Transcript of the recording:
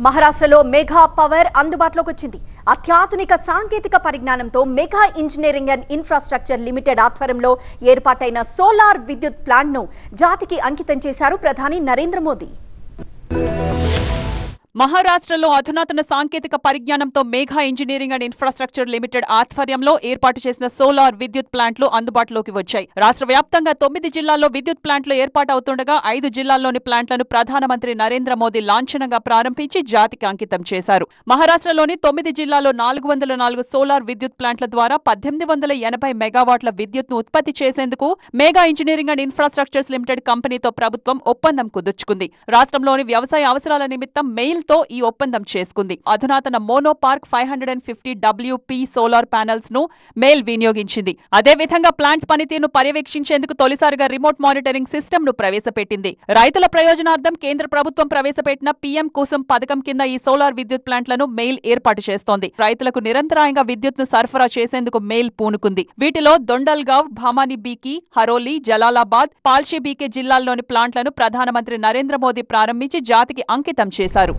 మహారాష్ట్రలో mega power అందుబాటులోకి వచ్చింది. అత్యాధునిక సాంకేతిక పరిజ్ఞానంతో mega engineering and infrastructure limited ఆధ్వర్యంలో ఏర్పాటైన సోలార్ విద్యుత్ ప్లాంట్ను జాతికి అంకితం చేశారు ప్రధాని నరేంద్ర మోదీ. మహారాష్ట్రలో అధునాతన సాంకేతిక పరిజ్ఞానంతో mega engineering and infrastructure limited ఆధ్వర్యంలో ఏర్పాటు చేసిన సోలార్ విద్యుత్ ప్లాంట్లు అందుబాటులోకి వచ్చాయి. రాష్ట్ర వ్యాప్తంగా 9 జిల్లాల్లో విద్యుత్ ప్లాంట్లు ఏర్పాటవుతుండగా 5 జిల్లాల్లోని ప్లాంట్లను ప్రధానమంత్రి నరేంద్ర మోదీ లాంఛనంగా ప్రారంభించి జాతికి అంకితం చేశారు. మహారాష్ట్రలోని 9 జిల్లాల్లో 404 సోలార్ విద్యుత్ ప్లాంట్ల ద్వారా 1880 మెగావాట్ల విద్యుత్ను ఉత్పత్తి చేసేందుకు mega engineering and infrastructures limited కంపెనీతో ప్రభుత్వం ఒప్పందం కుదుర్చుకుంది. రాష్ట్రంలోని వ్యవసాయ అవసరాల నిమిత్తం మెయిల్ తో ఈ ఒప్పందం చేసుకుంది. అధునాతన mono park 550 WP solar panels ను మెయిల్ వినియోగించింది. అదేవిధంగా ప్లాంట్స్ పనితీరును పర్యవేక్షించేందుకు తొలిసారిగా రిమోట్ మానిటరింగ్ సిస్టమ్ ను ప్రవేశపెట్టింది. రైతుల ప్రయోజనార్థం కేంద్ర ప్రభుత్వం ప్రవేశపెట్టిన పీఎం కుసుమ్ పథకం కింద ఈ సోలార్ విద్యుత్ ప్లాంట్లను మెయిల్ ఏర్పాటు చేస్తోంది. రైతులకు నిరంతరాయంగా విద్యుత్ను సరఫరా చేసేందుకు మెయిల్ పూనుకుంది. వీటిలో దొండల్గావ్, భామాని బీకి, హరోలి, జలాలాబాద్, పాల్షి బీకే జిల్లాల్లోని ప్లాంట్లను ప్రధానమంత్రి నరేంద్ర మోదీ ప్రారంభించి జాతికి అంకితం చేశారు.